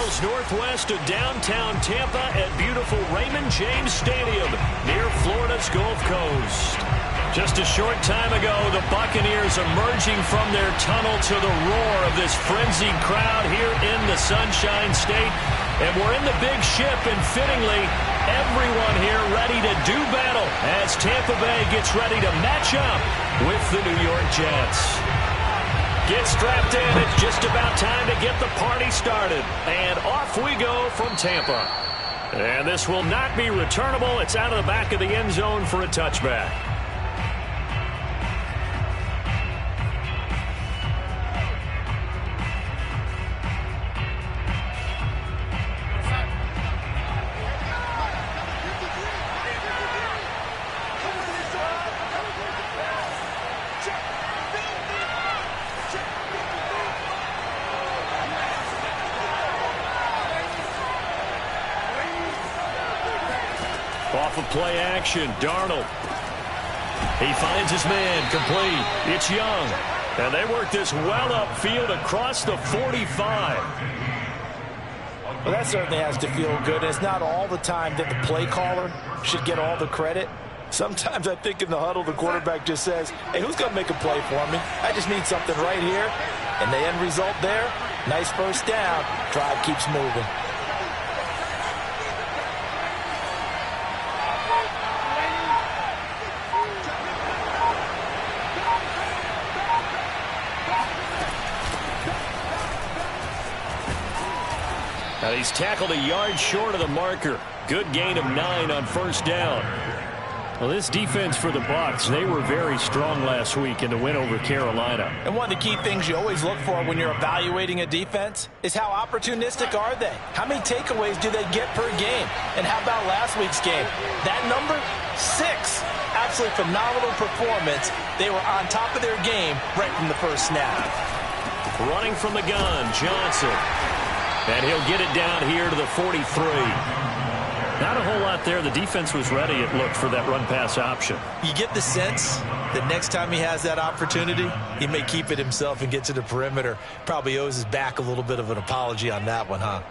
miles northwest of downtown Tampa at beautiful Raymond James Stadium near Florida's Gulf Coast. Just a short time ago, the Buccaneers emerging from their tunnel to the roar of this frenzied crowd here in the Sunshine State. And we're in the big ship, and fittingly, everyone here ready to do battle as Tampa Bay gets ready to match up with the New York Jets. Get strapped in. It's just about time to get the party started. And off we go from Tampa. And this will not be returnable. It's out of the back of the end zone for a touchback. Off of play action, Darnold. He finds his man, complete. It's Young. And they work this well upfield across the 45. Well, that certainly has to feel good. It's not all the time that the play caller should get all the credit. Sometimes I think in the huddle, the quarterback just says, hey, who's going to make a play for me? I just need something right here. And the end result there, nice first down. Drive keeps moving. Now he's tackled a yard short of the marker. Good gain of 9 on first down. Well, this defense for the Bucs, they were very strong last week in the win over Carolina. And one of the key things you always look for when you're evaluating a defense is how opportunistic are they? How many takeaways do they get per game? And how about last week's game? That number, 6. Absolutely phenomenal performance. They were on top of their game right from the first snap. Running from the gun, Johnson. And he'll get it down here to the 43. Not a whole lot there. The defense was ready, it looked, for that run-pass option. You get the sense that next time he has that opportunity, he may keep it himself and get to the perimeter. Probably owes his back a little bit of an apology on that one, huh?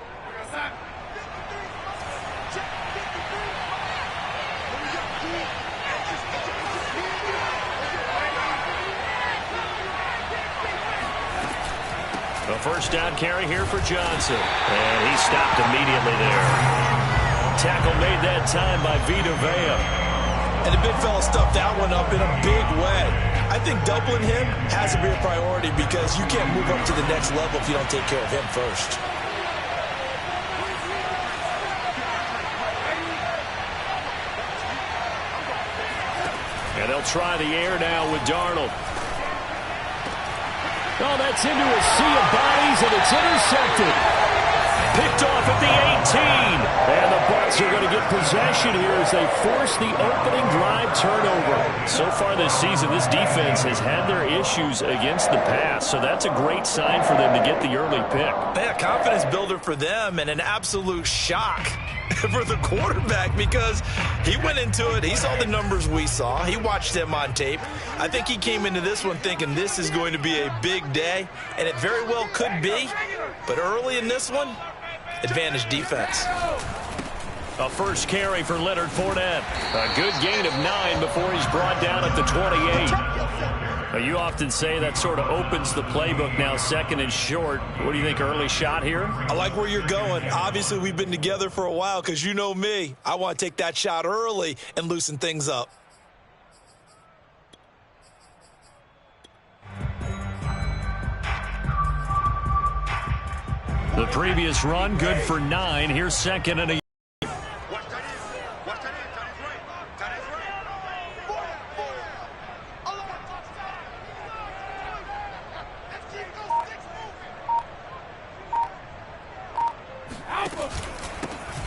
The first down carry here for Johnson. And he stopped immediately there. Tackle made that time by Vita Vea. And the big fella stuffed that one up in a big way. I think doubling him has to be a priority because you can't move up to the next level if you don't take care of him first. And they'll try the air now with Darnold. Oh, that's into a sea of bodies, and it's intercepted. Picked off at the 18. And the Bucs are going to get possession here as they force the opening drive turnover. So far this season, this defense has had their issues against the pass, so that's a great sign for them to get the early pick. Yeah, confidence builder for them and an absolute shock for the quarterback because he went into it. He saw the numbers we saw. He watched them on tape. I think he came into this one thinking this is going to be a big day, and it very well could be. But early in this one, advantage defense. A first carry for Leonard Fournette. A good gain of 9 before he's brought down at the 28. Now, you often say that sort of opens the playbook now, second and short. What do you think, early shot here? I like where you're going. Obviously, we've been together for a while because you know me. I want to take that shot early and loosen things up. The previous run, good for 9. Here's second and a...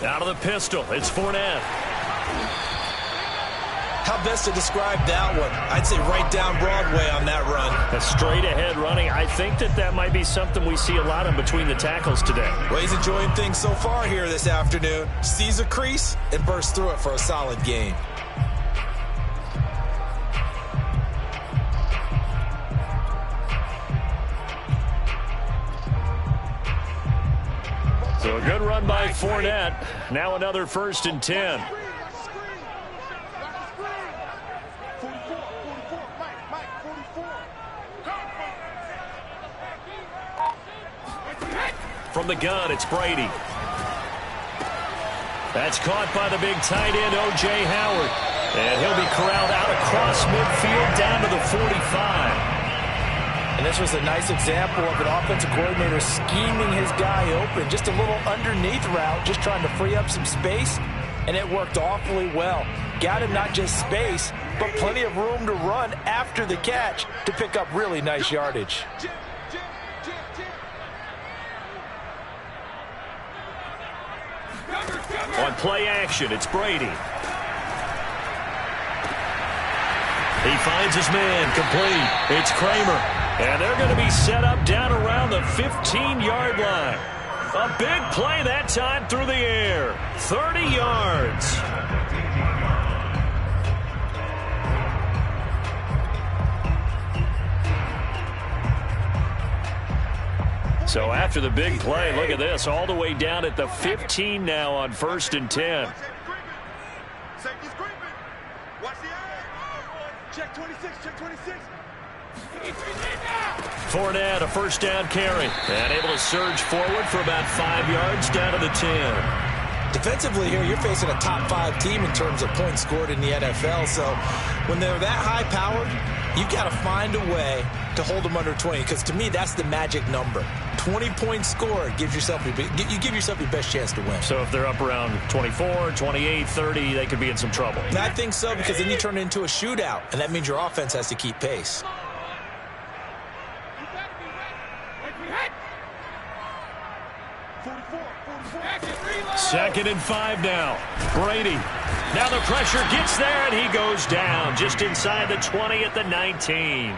Out of the pistol, it's Fournette. How best to describe that one? I'd say right down Broadway on that run. A straight ahead running. I think that might be something we see a lot in between the tackles today. Well, he's enjoying things so far here this afternoon. Sees a crease and bursts through it for a solid gain. So So a good run by Fournette. Now another 1st and 10. From the gun, it's Brady. That's caught by the big tight end, O.J. Howard. And he'll be corralled out across midfield down to the 45. And this was a nice example of an offensive coordinator scheming his guy open. Just a little underneath route, just trying to free up some space. And it worked awfully well. Got him not just space, but plenty of room to run after the catch to pick up really nice yardage. On play action, it's Brady. He finds his man, complete. It's Kramer. And they're going to be set up down around the 15-yard line. A big play that time through the air. 30 yards. So after the big play, look at this, all the way down at the 15 now on 1st and 10. Safety's creeping. Watch the eye. Check 26, check 26. Fournette, a 1st down carry. And able to surge forward for about 5 yards down to the 10. Defensively here, you're facing a top 5 team in terms of points scored in the NFL. So when they're that high-powered, you've got to find a way to hold them under 20, because to me, that's the magic number. 20 points scored gives yourself you give yourself your best chance to win. So if they're up around 24, 28, 30, they could be in some trouble. And I think so, because then you turn it into a shootout, and that means your offense has to keep pace. Second and 5 now. Brady. Now the pressure gets there, and he goes down just inside the 20 at the 19.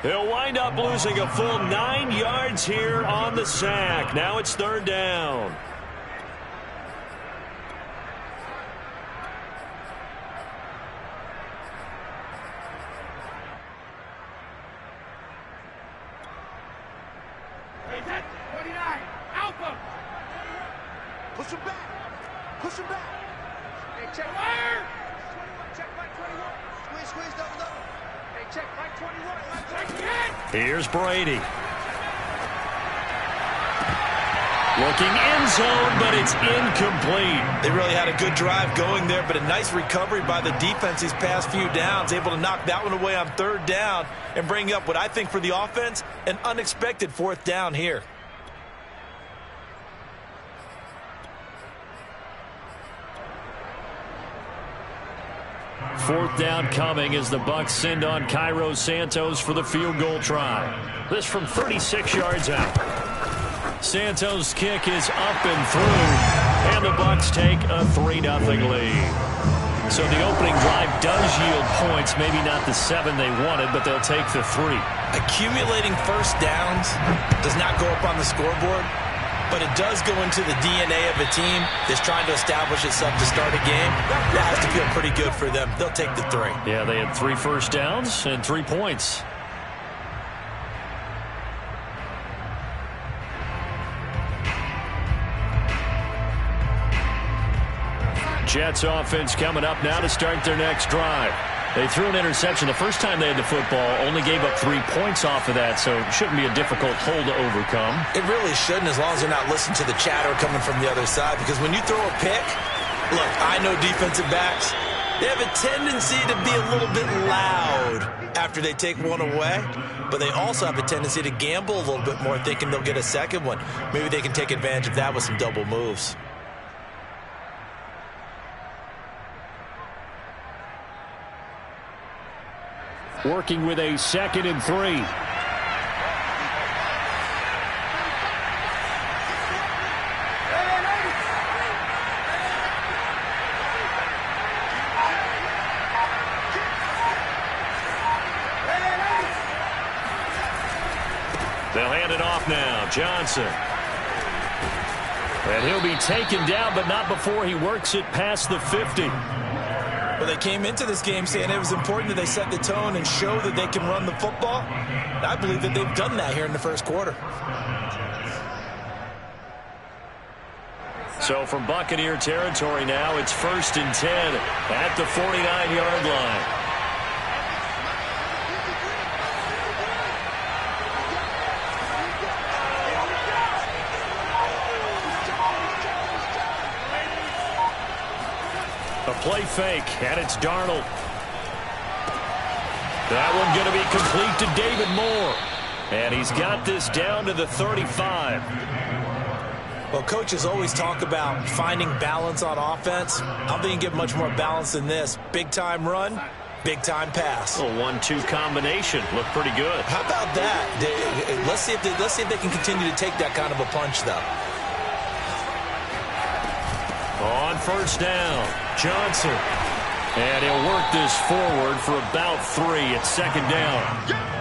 He'll wind up losing a full 9 yards here on the sack. Now it's 3rd down. Push him back. Push him back. Hey, check fire. Check right 21. Squeeze, double. Hey, check right 21. Here's Brady. Looking end zone, but it's incomplete. They really had a good drive going there, but a nice recovery by the defense these past few downs, able to knock that one away on 3rd down and bring up what I think for the offense, an unexpected 4th down here. Fourth down coming as the Bucs send on Cairo Santos for the field goal try. This from 36 yards out. Santos' kick is up and through, and the Bucs take a 3-0 lead. So the opening drive does yield points, maybe not the 7 they wanted, but they'll take the 3. Accumulating 1st downs does not go up on the scoreboard, but it does go into the DNA of a team that's trying to establish itself to start a game. That has to feel pretty good for them. They'll take the 3. Yeah, they had 3 first downs and 3 points. Jets offense coming up now to start their next drive. They threw an interception the first time they had the football, only gave up 3 points off of that, so it shouldn't be a difficult hole to overcome. It really shouldn't, as long as they're not listening to the chatter coming from the other side, because when you throw a pick, look, I know defensive backs, they have a tendency to be a little bit loud after they take one away, but they also have a tendency to gamble a little bit more, thinking they'll get a second one. Maybe they can take advantage of that with some double moves. Working with a 2nd and 3. They'll hand it off now. Johnson. And he'll be taken down, but not before he works it past the 50. Well, they came into this game saying it was important that they set the tone and show that they can run the football. I believe that they've done that here in the first quarter. So from Buccaneer territory now, it's 1st and 10 at the 49-yard line. A play fake, and it's Darnold. That one going to be complete to David Moore. And he's got this down to the 35. Well, coaches always talk about finding balance on offense. I don't think you can get much more balance than this. Big-time run, big-time pass. A 1-2 combination. Looked pretty good. How about that? Let's see if they can continue to take that kind of a punch, though. On 1st down, Johnson. And he'll work this forward for about 3. It's 2nd down.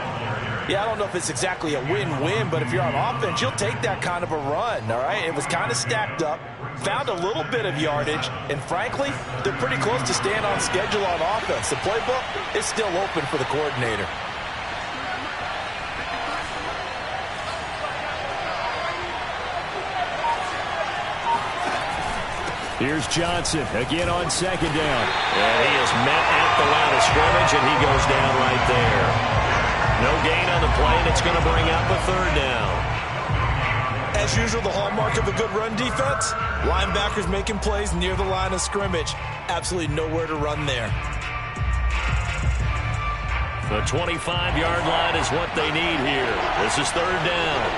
Yeah, I don't know if it's exactly a win-win, but if you're on offense, you'll take that kind of a run, all right? It was kind of stacked up, found a little bit of yardage, and frankly, they're pretty close to staying on schedule on offense. The playbook is still open for the coordinator. Here's Johnson again on 2nd down. And he is met at the line of scrimmage, and he goes down right there. No gain on the play, and it's going to bring up a 3rd down. As usual, the hallmark of a good run defense, linebackers making plays near the line of scrimmage. Absolutely nowhere to run there. The 25-yard line is what they need here. This is 3rd down.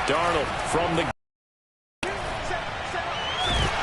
Darnold from the...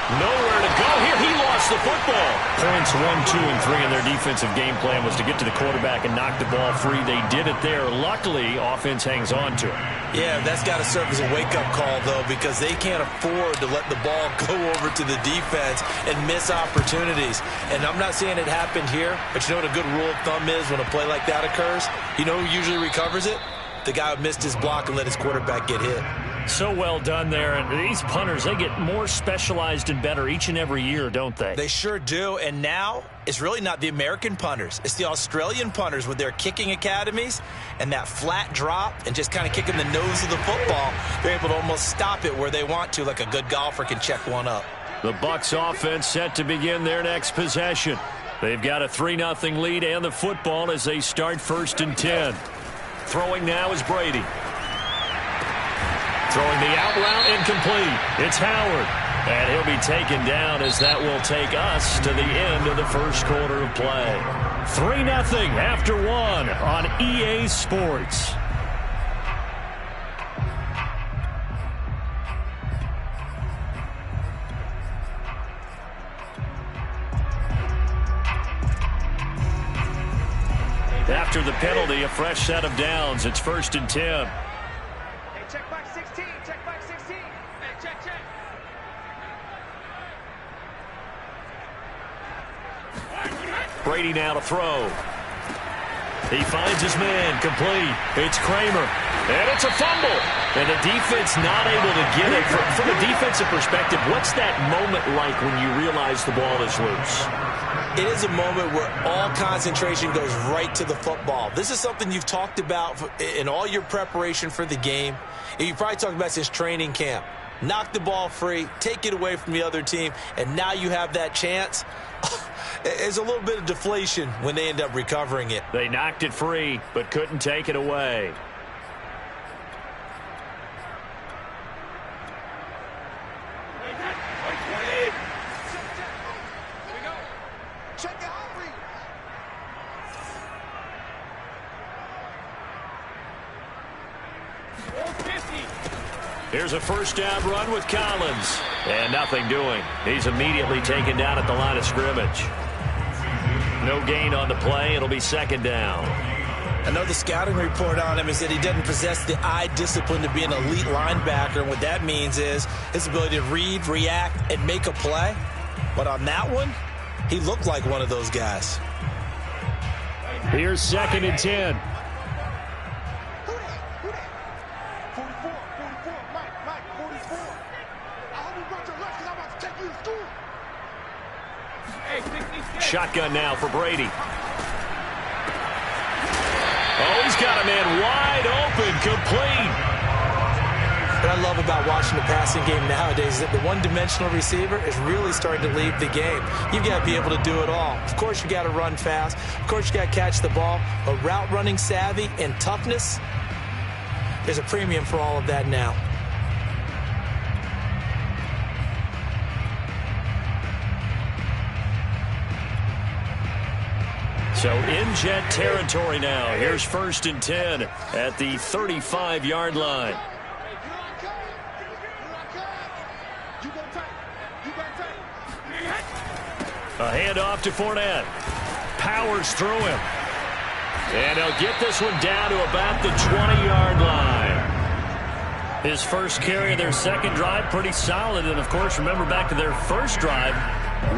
Nowhere to go here. He lost the football. Points 1, 2, and 3 in their defensive game plan was to get to the quarterback and knock the ball free. They did it there. Luckily, offense hangs on to it. Yeah, that's got to serve as a wake-up call, though, because they can't afford to let the ball go over to the defense and miss opportunities. And I'm not saying it happened here, but you know what a good rule of thumb is when a play like that occurs? You know who usually recovers it? The guy who missed his block and let his quarterback get hit. So well done there. And these punters, they get more specialized and better each and every year, don't they? They sure do. And now it's really not the American punters. It's the Australian punters with their kicking academies and that flat drop and just kind of kicking the nose of the football. They're able to almost stop it where they want to, like a good golfer can check one up. The Bucs offense set to begin their next possession. They've got a 3-0 lead and the football as they start 1st and 10. Throwing now is Brady. Throwing the out route incomplete. It's Howard. And he'll be taken down as that will take us to the end of the 1st quarter of play. 3-0 after 1 on EA Sports. After the penalty, a fresh set of downs. It's 1st and 10. Hey, check back 16. Check back 16. Hey, check. Brady now to throw. He finds his man, complete. It's Kramer, and it's a fumble. And the defense not able to get it. From a defensive perspective, what's that moment like when you realize the ball is loose? It is a moment where all concentration goes right to the football. This is something you've talked about in all your preparation for the game. And you've probably talked about since training camp. Knock the ball free, take it away from the other team, and now you have that chance. There's a little bit of deflation when they end up recovering it. They knocked it free, but couldn't take it away. Here's a 1st down run with Collins. And nothing doing. He's immediately taken down at the line of scrimmage. No gain on the play. It'll be 2nd down. I know the scouting report on him is that he doesn't possess the eye discipline to be an elite linebacker. And what that means is his ability to read, react, and make a play. But on that one, he looked like one of those guys. Here's 2nd and 10. Shotgun now for Brady. Oh, he's got a man wide love about watching the passing game nowadays is that the one-dimensional receiver is really starting to lead the game. You've got to be able to do it all. Of course, you got to run fast. Of course, you got to catch the ball. But route running savvy and toughness, there's a premium for all of that now. So in Jet territory now. Here's 1st and 10 at the 35-yard line. A handoff to Fournette. Powers through him. And he'll get this one down to about the 20-yard line. His first carry of their second drive, pretty solid. And, of course, remember back to their first drive,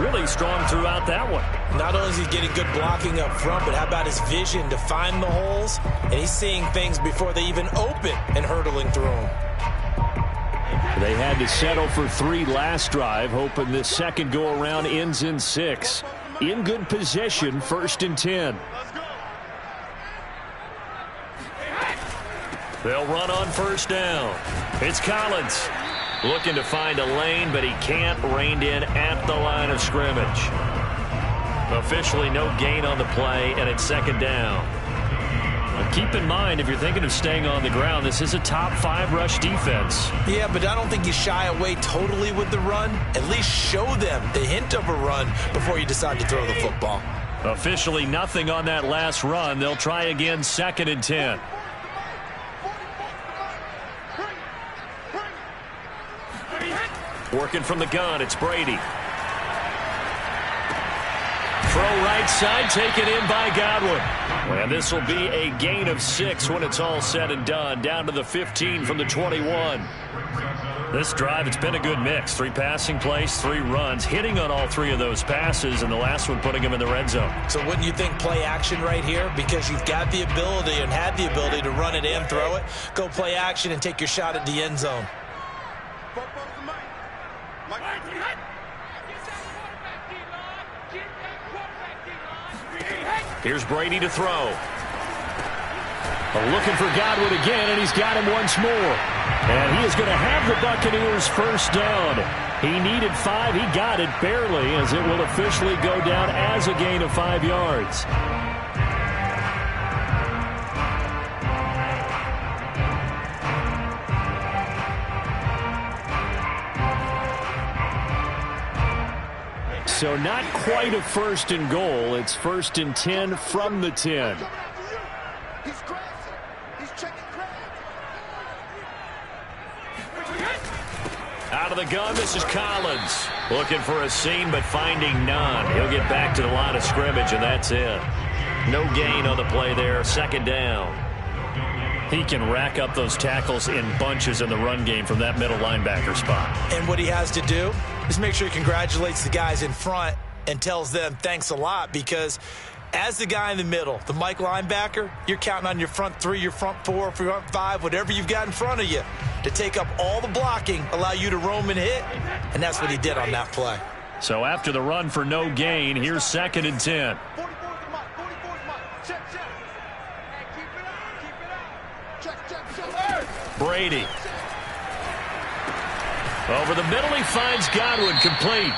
really strong throughout that one. Not only is he getting good blocking up front, but how about his vision to find the holes? And he's seeing things before they even open and hurdling through them. They had to settle for 3 last drive, hoping this second go-around ends in 6. In good position, 1st and 10. They'll run on 1st down. It's Collins looking to find a lane, but he can't. Reined in at the line of scrimmage. Officially no gain on the play, and it's 2nd down. But keep in mind, if you're thinking of staying on the ground, this is a top 5 rush defense. Yeah, but I don't think you shy away totally with the run. At least show them the hint of a run before you decide to throw the football. Officially nothing on that last run. They'll try again, 2nd and 10. Working from the gun, it's Brady. Throw right side, taken in by Godwin. And this will be a gain of 6 when it's all said and done. Down to the 15 from the 21. This drive, it's been a good mix. 3 passing plays, 3 runs, hitting on all 3 of those passes, and the last one putting him in the red zone. So wouldn't you think play action right here? Because you've got the ability and had the ability to run it and throw it. Go play action and take your shot at the end zone. Here's Brady to throw. Looking for Godwin again, and he's got him once more. And he is going to have the Buccaneers 1st down. He needed 5. He got it barely, as it will officially go down as a gain of 5 yards. So not quite a 1st and goal. It's 1st and 10 from the 10. Out of the gun, this is Collins. Looking for a seam, but finding none. He'll get back to the line of scrimmage, and that's it. No gain on the play there. 2nd down. He can rack up those tackles in bunches in the run game from that middle linebacker spot. And what he has to do is make sure he congratulates the guys in front and tells them thanks a lot, because as the guy in the middle, the Mike linebacker, you're counting on your front 3, your front 4, front 5, whatever you've got in front of you to take up all the blocking, allow you to roam and hit, and that's what he did on that play. So after the run for no gain, here's 2nd and 10. Brady. Over the middle, he finds Godwin, complete.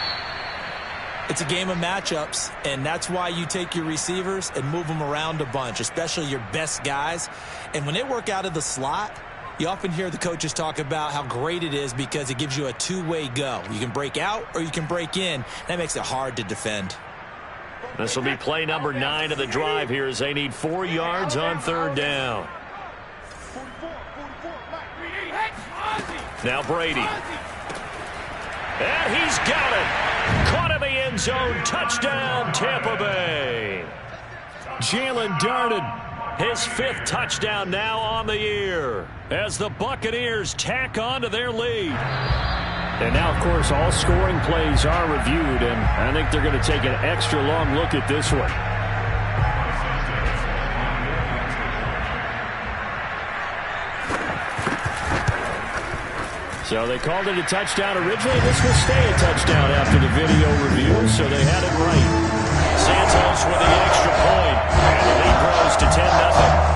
It's a game of matchups, and that's why you take your receivers and move them around a bunch, especially your best guys. And when they work out of the slot, you often hear the coaches talk about how great it is because it gives you a 2-way go. You can break out or you can break in. That makes it hard to defend. This will be play number 9 of the drive here as they need 4 yards on 3rd down. Now Brady. And he's got it. Caught in the end zone. Touchdown, Tampa Bay. Jalen darted his 5th touchdown now on the year as the Buccaneers tack on to their lead. And now, of course, all scoring plays are reviewed, and I think they're going to take an extra long look at this one. So they called it a touchdown originally. This will stay a touchdown after the video review, so they had it right. Santos with the extra point, and the lead grows to 10-0.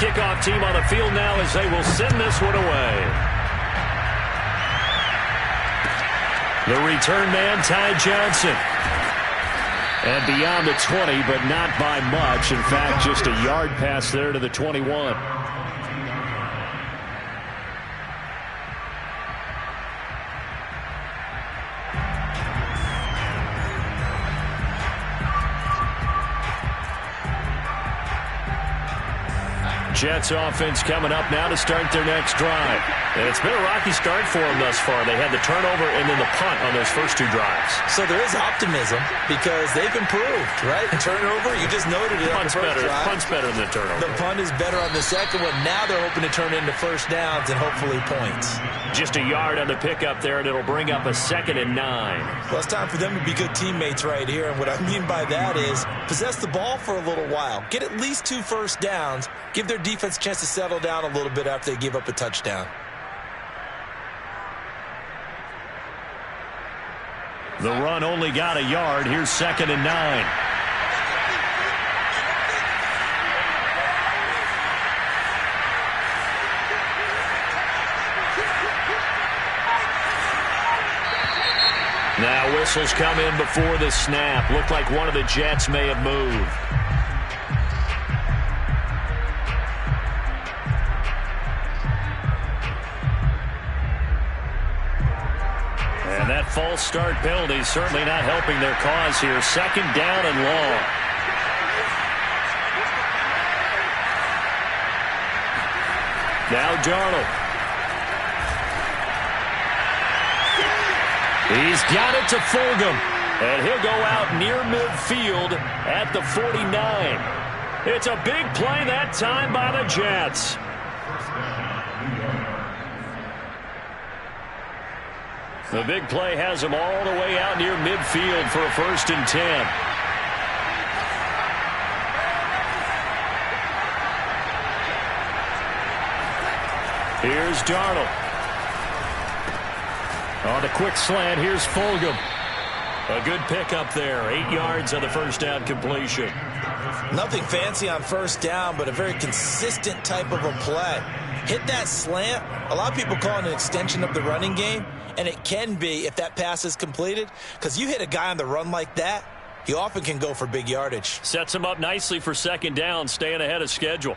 kickoff team on the field now as they will send this one away. The return man, Ty Johnson. And beyond the 20, but not by much. In fact, just a yard pass there to the 21. Jets offense coming up now to start their next drive. And it's been a rocky start for them thus far. They had the turnover and then the punt on those first two drives. So there is optimism because they've improved, right? Turnover, you just noted it on the first drive. Punt's better than the turnover. The punt is better on the second one. Now they're hoping to turn into first downs and hopefully points. Just a yard on the pickup there, and it'll bring up a 2nd and 9. Well, it's time for them to be good teammates right here. And what I mean by that is possess the ball for a little while. Get at least 2 first downs. Give their defense a chance to settle down a little bit after they give up a touchdown. The run only got a yard. Here's 2nd and 9. Now whistles come in before the snap. Looked like one of the Jets may have moved. And that false start penalty certainly not helping their cause here. 2nd down and long. Now Darnold. He's got it to Fulgham, and he'll go out near midfield at the 49. It's a big play that time by the Jets. The big play has him all the way out near midfield for a 1st and 10. Here's Darnold. On the quick slant, here's Fulgham. A good pickup there. 8 yards on the first down completion. Nothing fancy on first down, but a very consistent type of a play. Hit that slant. A lot of people call it an extension of the running game, and it can be if that pass is completed, because you hit a guy on the run like that, he often can go for big yardage. Sets him up nicely for 2nd down, staying ahead of schedule.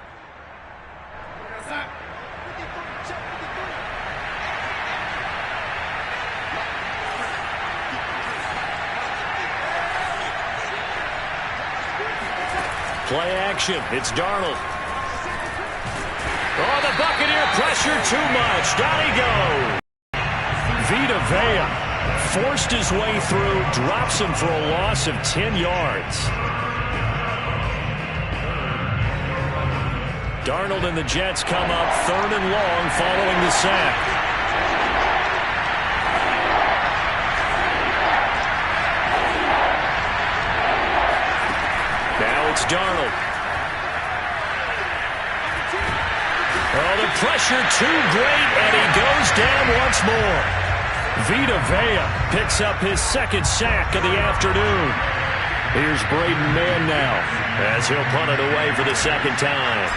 Play action. It's Darnold. Oh, the Buccaneer pressure too much. Down he goes. Vita Vea forced his way through, drops him for a loss of 10 yards. Darnold and the Jets come up 3rd and long following the sack. Now it's Darnold. Oh, the pressure too great, and he goes down once more. Vita Vea picks up his 2nd sack of the afternoon. Here's Braden Mann now as he'll punt it away for the 2nd time.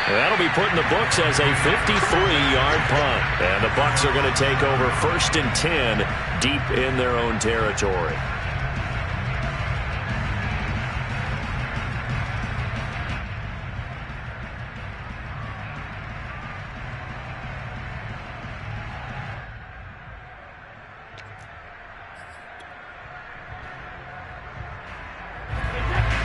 That'll be put in the books as a 53-yard punt. And the Bucs are going to take over 1st and 10 deep in their own territory.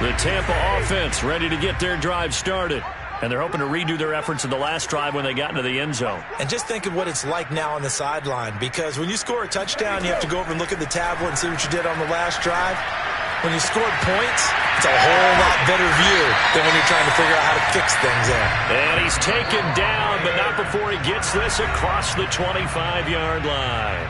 The Tampa offense ready to get their drive started. And they're hoping to redo their efforts in the last drive when they got into the end zone. And just think of what it's like now on the sideline, because when you score a touchdown, you have to go over and look at the tablet and see what you did on the last drive. When you scored points, it's a whole lot better view than when you're trying to figure out how to fix things there. And he's taken down, but not before he gets this across the 25-yard line.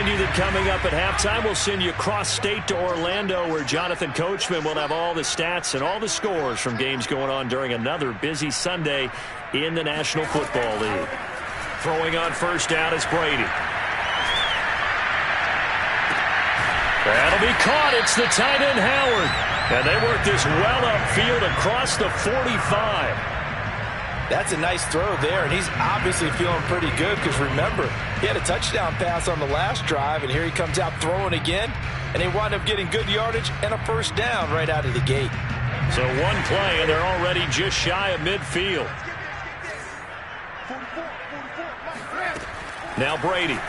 remind you that coming up at halftime, we'll send you cross-state to Orlando, where Jonathan Coachman will have all the stats and all the scores from games going on during another busy Sunday in the National Football League. Throwing on first down is Brady. That'll be caught. It's the tight end, Howard. And they work this well upfield across the 45. That's a nice throw there, and he's obviously feeling pretty good because, remember, he had a touchdown pass on the last drive, and here he comes out throwing again, and they wind up getting good yardage and a first down right out of the gate. So one play, and they're already just shy of midfield. Now Brady.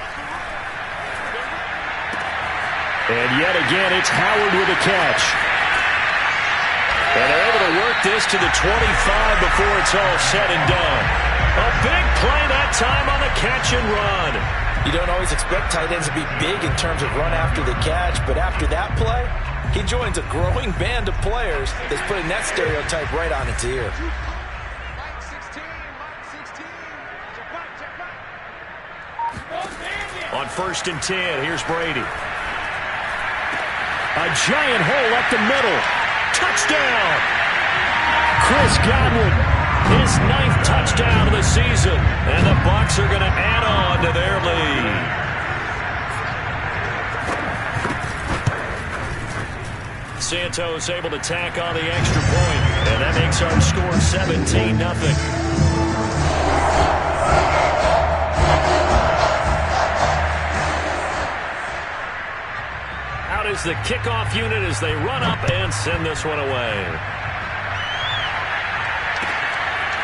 And yet again, it's Howard with a catch. And they're able to work this to the 25 before it's all said and done. A big play that time on the catch and run. You don't always expect tight ends to be big in terms of run after the catch, but after that play, he joins a growing band of players that's putting that stereotype right on its ear. On 1st and 10, here's Brady. A giant hole up the middle. Touchdown! Chris Godwin, his 9th touchdown of the season. And the Bucs are going to add on to their lead. Santos able to tack on the extra point. And that makes our score 17-0. Is the kickoff unit as they run up and send this one away.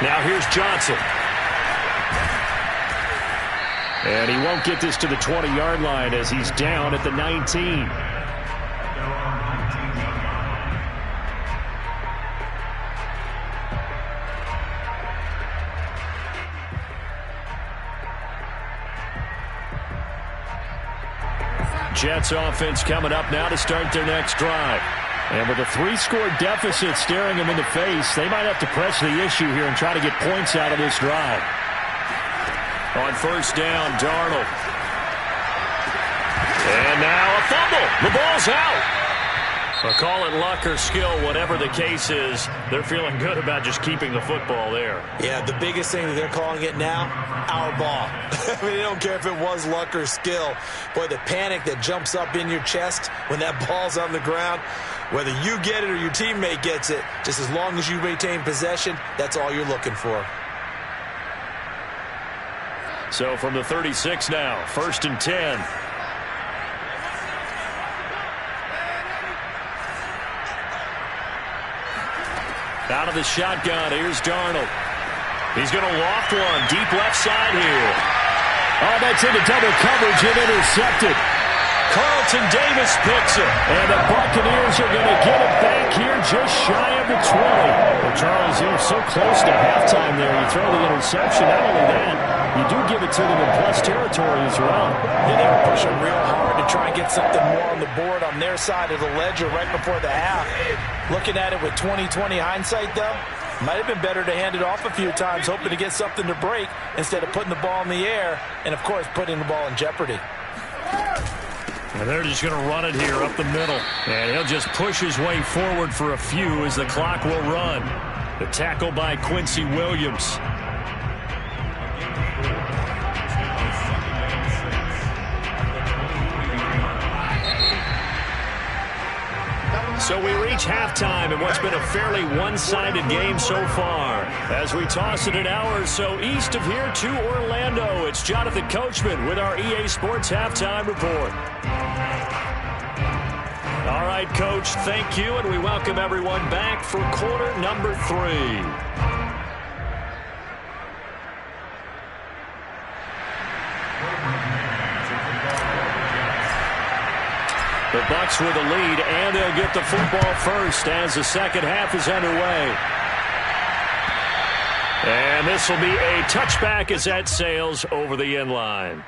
Now here's Johnson. And he won't get this to the 20-yard line as he's down at the 19. Jets offense coming up now to start their next drive. And with a 3-score deficit staring them in the face, they might have to press the issue here and try to get points out of this drive. On first down, Darnold. And now a fumble. The ball's out. So call it luck or skill, whatever the case is, they're feeling good about just keeping the football there. Yeah, the biggest thing that they're calling it now, our ball. I mean, they don't care if it was luck or skill. Boy, the panic that jumps up in your chest when that ball's on the ground, whether you get it or your teammate gets it, just as long as you maintain possession, that's all you're looking for. So from the 36 now, 1st and 10. Out of the shotgun, here's Darnold. He's going to loft one, deep left side here. Oh, that's into double coverage and intercepted. Carlton Davis picks it. And the Buccaneers are going to get it back here just shy of the 20. Well, Charles, you're so close to halftime there. You throw the interception. Not only that, you do give it to them in plus territory as well. Yeah, they were pushing real hard to try and get something more on the board on their side of the ledger right before the half. Looking at it with 20/20 hindsight, though, might have been better to hand it off a few times, hoping to get something to break instead of putting the ball in the air and, of course, putting the ball in jeopardy. And they're just going to run it here up the middle. And he'll just push his way forward for a few as the clock will run. The tackle by Quincy Williams. So we reach halftime in what's been a fairly one-sided game so far. As we toss it an hour or so east of here to Orlando, it's Jonathan Coachman with our EA Sports Halftime Report. All right, Coach, thank you, and we welcome everyone back for quarter number 3. The Bucs with the lead, and they'll get the football first as the second half is underway. And this will be a touchback as that sails over the end line.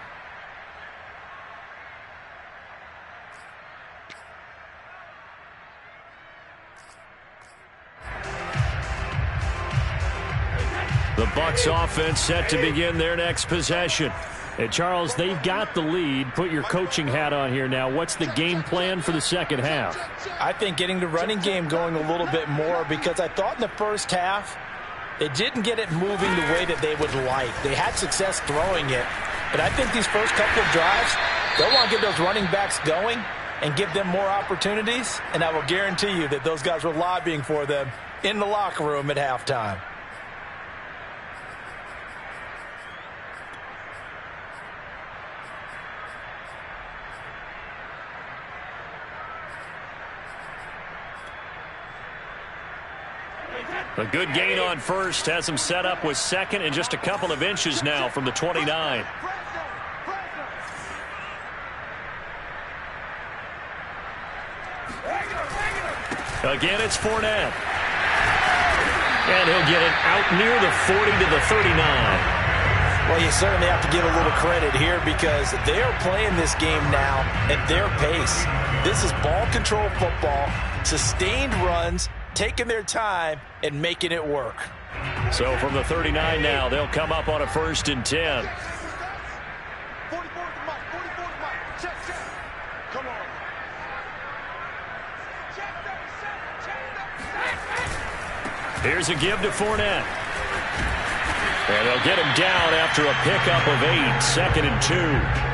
The Bucs offense set to begin their next possession. Hey, Charles, they've got the lead. Put your coaching hat on here now. What's the game plan for the second half? I think getting the running game going a little bit more, because I thought in the first half they didn't get it moving the way that they would like. They had success throwing it, but I think these first couple of drives, they'll want to get those running backs going and give them more opportunities, and I will guarantee you that those guys were lobbying for them in the locker room at halftime. A good gain on first has him set up with second and just a couple of inches now from the 29. Again, it's Fournette. And he'll get it out near the 40 to the 39. Well, you certainly have to give a little credit here because they are playing this game now at their pace. This is ball control football, sustained runs, taking their time and making it work. So from the 39 now, they'll come up on a 1st and 10. 44 is the mic. 44 is the mic. Check, check. Come on. Check 37. Check 37. Here's a give to Fournette. And they'll get him down after a pickup of 8, 2nd and 2.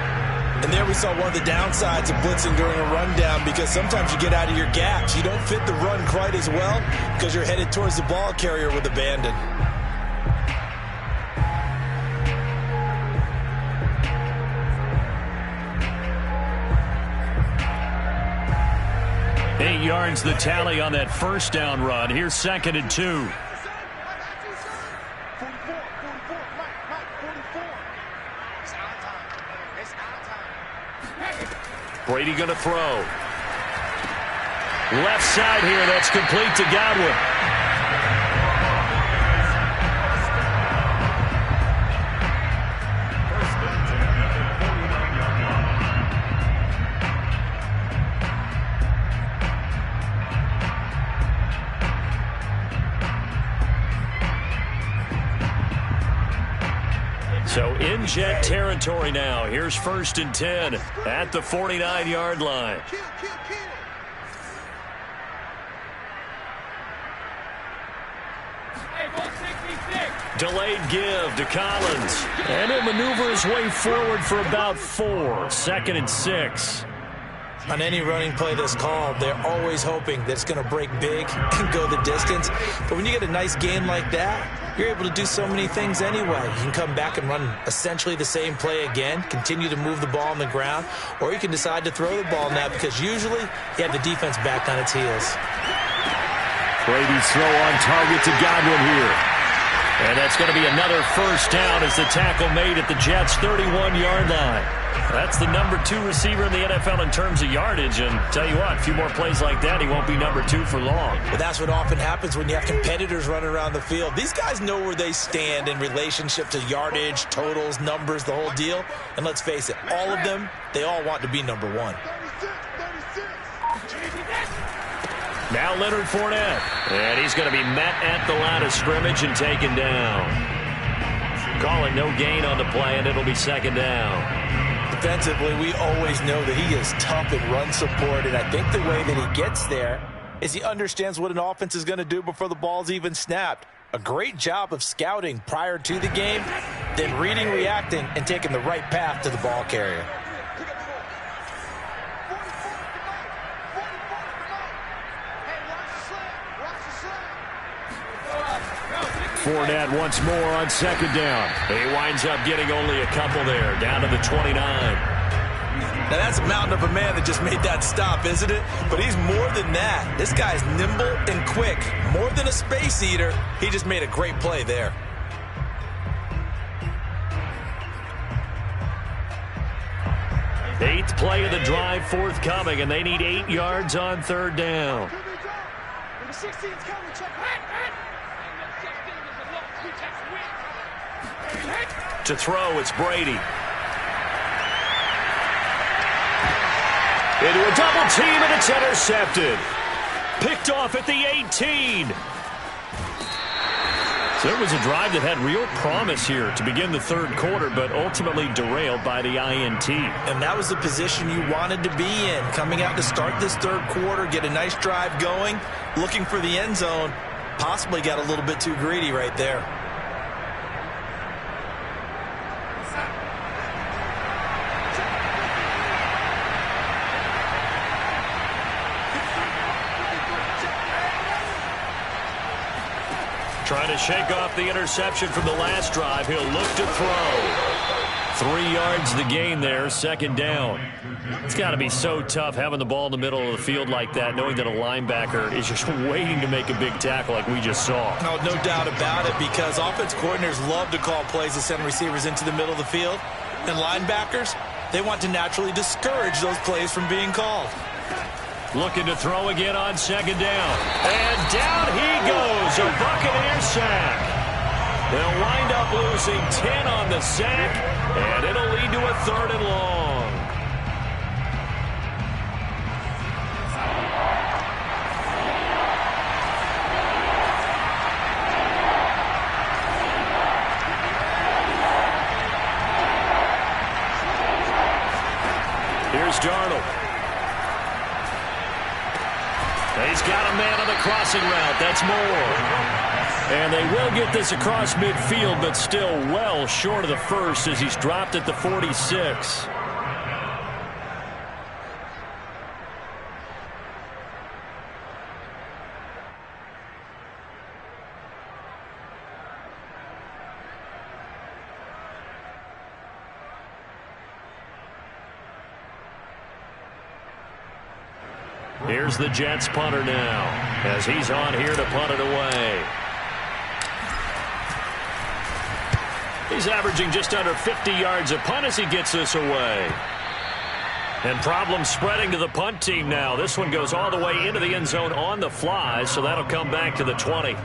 And there we saw one of the downsides of blitzing during a rundown, because sometimes you get out of your gaps. You don't fit the run quite as well because you're headed towards the ball carrier with abandon. Eight yards the tally on that first down run. Here's 2nd and 2. 44, Mike, 44. It's our time. It's our time. Brady going to throw. Left side here. That's complete to Godwin. So in jet territory now. Here's 1st and 10 at the 49-yard line. Kill. Delayed give to Collins. And he'll maneuver his way forward for about 4. 2nd and 6. On any running play that's called, they're always hoping that it's going to break big and go the distance. But when you get a nice gain like that, you're able to do so many things anyway. You can come back and run essentially the same play again, continue to move the ball on the ground, or you can decide to throw the ball now because usually you have the defense back on its heels. Brady's throw on target to Godwin here. And that's going to be another first down as the tackle made at the Jets' 31-yard line. That's the number 2 receiver in the NFL in terms of yardage. And tell you what, a few more plays like that, he won't be number 2 for long. But that's what often happens when you have competitors running around the field. These guys know where they stand in relationship to yardage, totals, numbers, the whole deal. And let's face it, all of them, they all want to be number 1. 36. Now Leonard Fournette. And he's going to be met at the line of scrimmage and taken down. Calling no gain on the play, and it'll be 2nd down. Defensively, we always know that he is tough in run support, and I think the way that he gets there is he understands what an offense is going to do before the ball's even snapped. A great job of scouting prior to the game, then reading, reacting, and taking the right path to the ball carrier. Fournette once more on 2nd down. He winds up getting only a couple there, down to the 29. Now that's a mountain of a man that just made that stop, isn't it? But he's more than that. This guy's nimble and quick. More than a space eater. He just made a great play there. Eighth play of the drive forthcoming, and they need 8 yards on 3rd down. Number 16's coming. Check. To throw, it's Brady. Into a double team, and it's intercepted. Picked off at the 18. So it was a drive that had real promise here to begin the third quarter, but ultimately derailed by the INT. And that was the position you wanted to be in. Coming out to start this third quarter, get a nice drive going, looking for the end zone. Possibly got a little bit too greedy right there. Trying to shake off the interception from the last drive. He'll look to throw. 3 yards the gain there, second down. It's got to be so tough having the ball in the middle of the field like that, knowing that a linebacker is just waiting to make a big tackle like we just saw. Oh, no doubt about it, because offense coordinators love to call plays to send receivers into the middle of the field. And linebackers, they want to naturally discourage those plays from being called. Looking to throw again on second down. And down he goes. A Buccaneer sack. They'll wind up losing 10 on the sack, and it'll lead to a 3rd and long. Here's Darnold. He's got a man on the crossing route. That's Moore. And they will get this across midfield, but still well short of the first as he's dropped at the 46. Here's the Jets punter now as he's on here to punt it away. He's averaging just under 50 yards a punt as he gets this away. And problems spreading to the punt team now. This one goes all the way into the end zone on the fly, so that'll come back to the 20.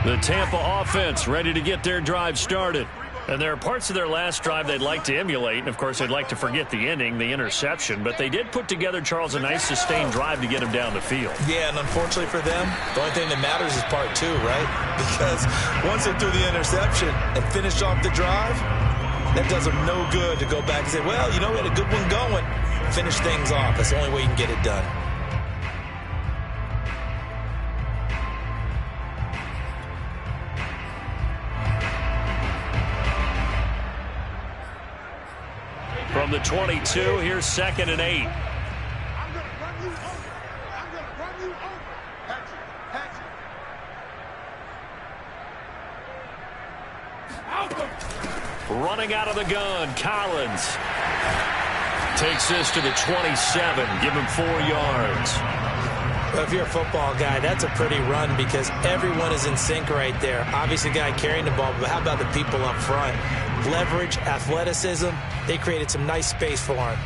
The Tampa offense ready to get their drive started. And there are parts of their last drive they'd like to emulate. And, of course, they'd like to forget the ending, the interception. But they did put together, Charles, a nice sustained drive to get him down the field. Yeah, and unfortunately for them, the only thing that matters is part 2, right? Because once they threw the interception and finished off the drive, that does them no good to go back and say, well, you know, we had a good one going. Finish things off. That's the only way you can get it done. From the 22, here's 2nd and 8. I'm going to run you over. I'm going to run you over. Patch it. Running out of the gun, Collins takes this to the 27, give him 4 yards. Well, if you're a football guy, that's a pretty run because everyone is in sync right there. Obviously, the guy carrying the ball, but how about the people up front? Leverage, athleticism, they created some nice space for him.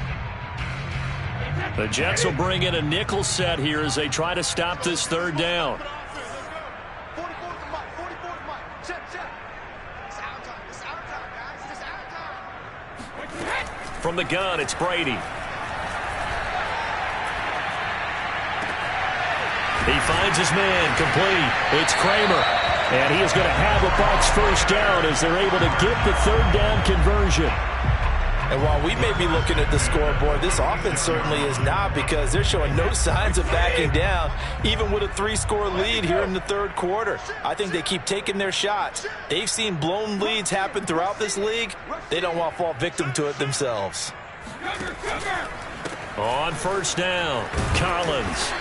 The Jets will bring in a nickel set here as they try to stop this 3rd down. 44 is the mic. 44 is the mic. Check. It's our time. It's our time, guys. It's our time. From the gun, it's Brady. He finds his man complete. It's Kramer. And he is going to have a Bucs first down as they're able to get the 3rd down conversion. And while we may be looking at the scoreboard, this offense certainly is not because they're showing no signs of backing down, even with a 3-score lead here in the 3rd quarter. I think they keep taking their shots. They've seen blown leads happen throughout this league. They don't want to fall victim to it themselves. On first down, Collins.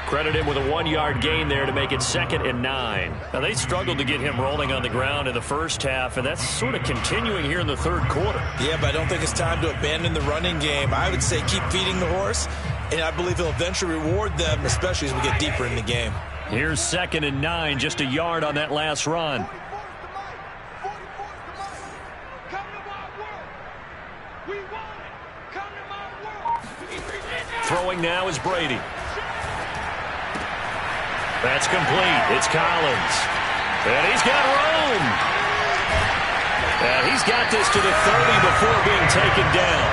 Credit him with a 1-yard gain there to make it 2nd and 9. Now, they struggled to get him rolling on the ground in the first half, and that's sort of continuing here in the 3rd quarter. Yeah, but I don't think it's time to abandon the running game. I would say keep feeding the horse, and I believe he'll eventually reward them, especially as we get deeper in the game. Here's 2nd and 9, just a yard on that last run. 44 is the mic. Come to my world. We want it. Come to my world. Throwing now is Brady. That's complete. It's Collins. And he's got room. And he's got this to the 30 before being taken down.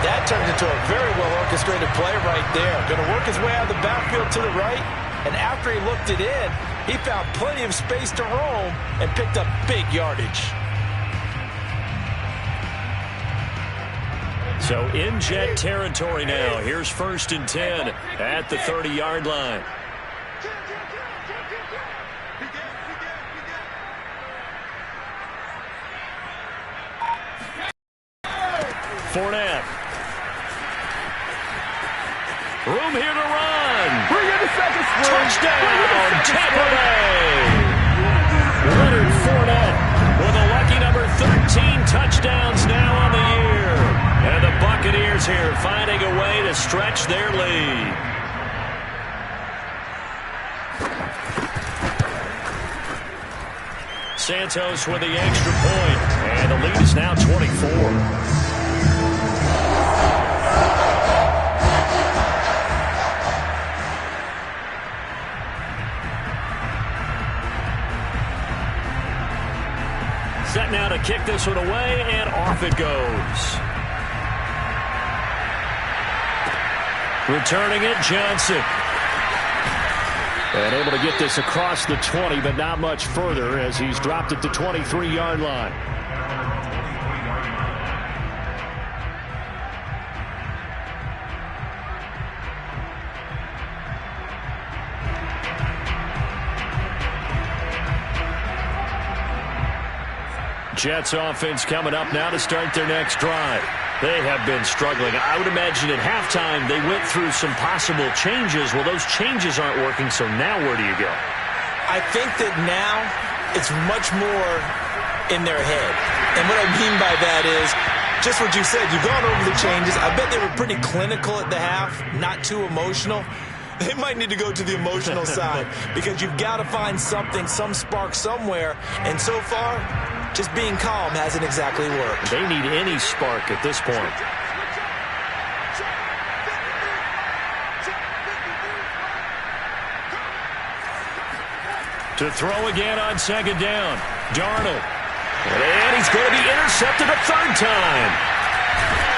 That turned into a very well-orchestrated play right there. Going to work his way out of the backfield to the right. And after he looked it in, he found plenty of space to roam and picked up big yardage. So in Jet territory now. Here's 1st and 10 at the 30-yard line. Fournette. Room here to run. Bring in the second string. Touchdown, Tampa Bay. Leonard Fournette with a lucky number 13 touchdowns now on the year. And the Buccaneers here finding a way to stretch their lead. Santos with the extra point. And the lead is now 24. Set now to kick this one away, and off it goes. Returning it, Johnson. And able to get this across the 20, but not much further as he's dropped it to 23-yard line. Jets offense coming up now to start their next drive. They have been struggling. I would imagine at halftime they went through some possible changes. Well, those changes aren't working, so now where do you go? I think that now it's much more in their head. And what I mean by that is just what you said. You've gone over the changes. I bet they were pretty clinical at the half, not too emotional. They might need to go to the emotional side because you've got to find something, some spark somewhere. And so far, just being calm hasn't exactly worked. They need any spark at this point. To throw again on 2nd down. Darnold. And he's going to be intercepted a 3rd time.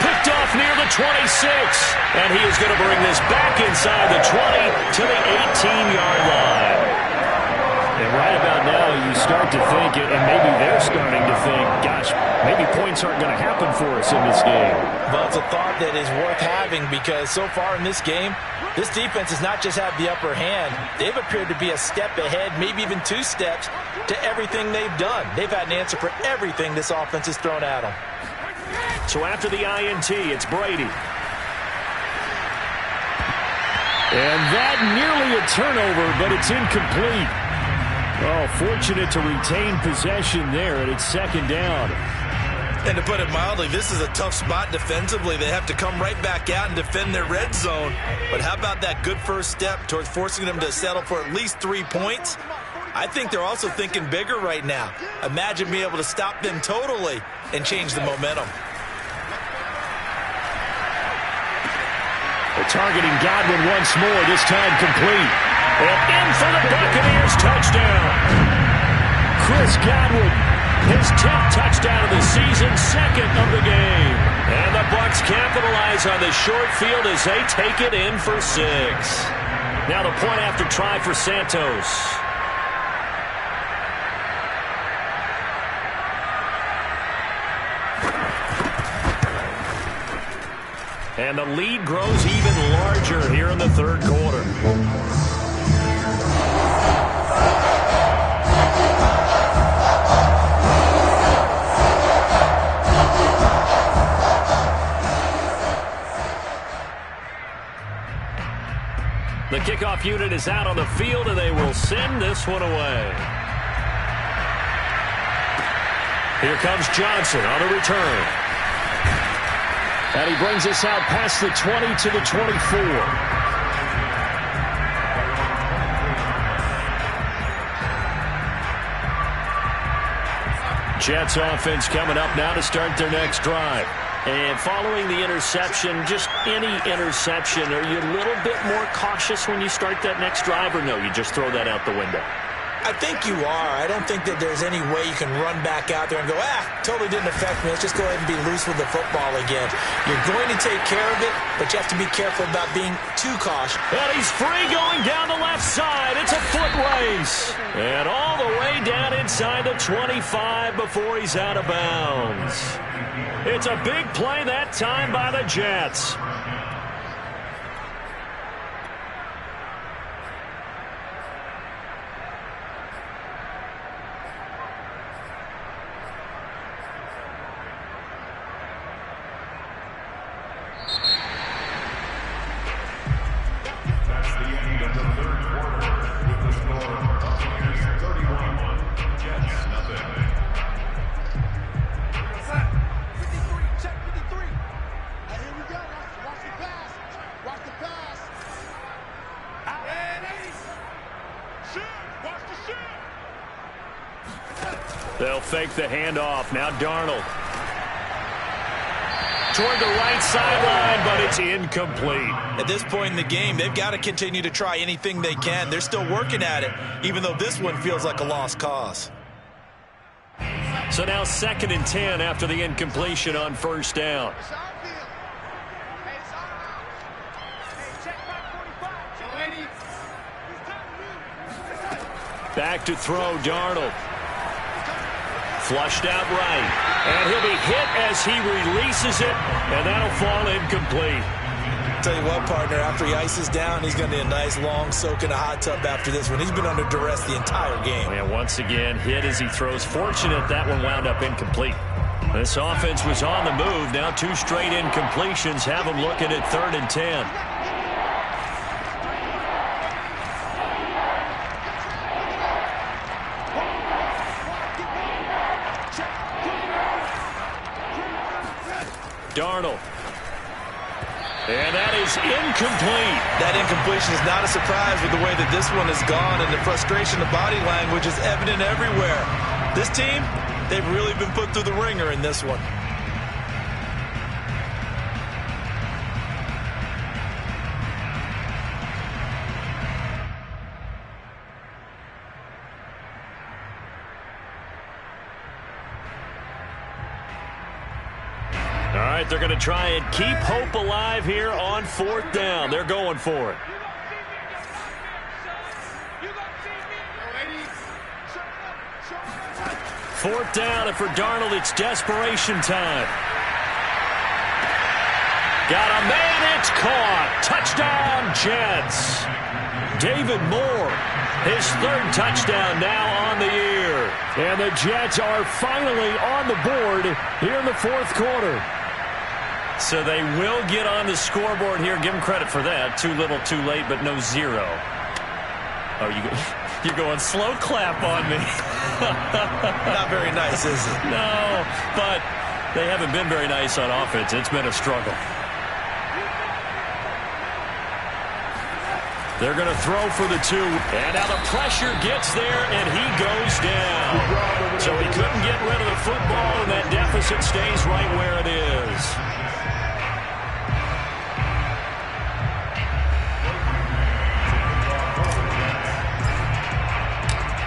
Picked off near the 26. And he is going to bring this back inside the 20 to the 18-yard line. And right about now, you start to think, and maybe they're starting to think, gosh, maybe points aren't going to happen for us in this game. Well, it's a thought that is worth having because so far in this game, this defense has not just had the upper hand. They've appeared to be a step ahead, maybe even 2 steps to everything they've done. They've had an answer for everything this offense has thrown at them. So after the INT, it's Brady. And that nearly a turnover, but it's incomplete. Oh, fortunate to retain possession there, and it's 2nd down. And to put it mildly, this is a tough spot defensively. They have to come right back out and defend their red zone. But how about that good first step towards forcing them to settle for at least 3 points? I think they're also thinking bigger right now. Imagine being able to stop them totally and change the momentum. They're targeting Godwin once more, this time complete. And in for the Buccaneers touchdown. Chris Godwin, his 10th touchdown of the season, 2nd of the game. And the Bucs capitalize on the short field as they take it in for 6. Now the point after try for Santos. And the lead grows even larger here in the 3rd quarter. The kickoff unit is out on the field, and they will send this one away. Here comes Johnson on the return. And he brings us out past the 20 to the 24. Jets offense coming up now to start their next drive. And following the interception, just any interception, are you a little bit more cautious when you start that next drive, or no, you just throw that out the window? I think you are. I don't think that there's any way you can run back out there and go, totally didn't affect me. Let's just go ahead and be loose with the football again. You're going to take care of it, but you have to be careful about being too cautious. And he's free going down the left side. It's a foot race. And all the way down inside the 25 before he's out of bounds. It's a big play that time by the Jets. They'll fake the handoff. Now Darnold. Toward the right sideline, but it's incomplete. At this point in the game, they've got to continue to try anything they can. They're still working at it, even though this one feels like a lost cause. So now 2nd and 10 after the incompletion on first down. Back to throw, Darnold. Flushed out right. And he'll be hit as he releases it, and that'll fall incomplete. Tell you what, partner, after he ices down, he's going to need a nice long soak in a hot tub after this one. He's been under duress the entire game. And once again, hit as he throws. Fortunate that one wound up incomplete. This offense was on the move. Now 2 straight incompletions have them looking at 3rd and 10. Darnold. And that is incomplete. That incompletion is not a surprise with the way that this one has gone, and the frustration of body language is evident everywhere. This team, they've really been put through the ringer in this one. All right, they're going to try and keep hope alive here on 4th down. They're going for it. Fourth down, and for Darnold, it's desperation time. Got a man, it's caught. Touchdown, Jets. David Moore, his 3rd touchdown now on the year. And the Jets are finally on the board here in the 4th quarter. So they will get on the scoreboard here. Give them credit for that. Too little, too late, but no 0. Oh, you're going slow clap on me. Not very nice, is it? No, but they haven't been very nice on offense. It's been a struggle. They're going to throw for the 2. And now the pressure gets there, and he goes down. So he couldn't get rid of the football, and that deficit stays right where it is.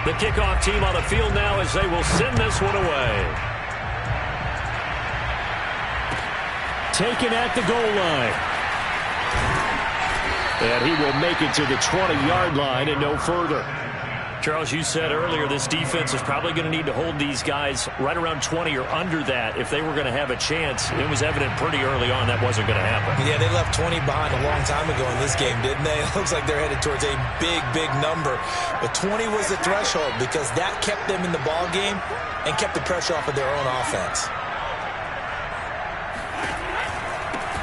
The kickoff team on the field now as they will send this one away. Taken at the goal line. And he will make it to the 20-yard line and no further. Charles, you said earlier this defense is probably going to need to hold these guys right around 20 or under that if they were going to have a chance. It was evident pretty early on that wasn't going to happen. Yeah, they left 20 behind a long time ago in this game, didn't they? It looks like they're headed towards a big, big number. But 20 was the threshold because that kept them in the ball game and kept the pressure off of their own offense.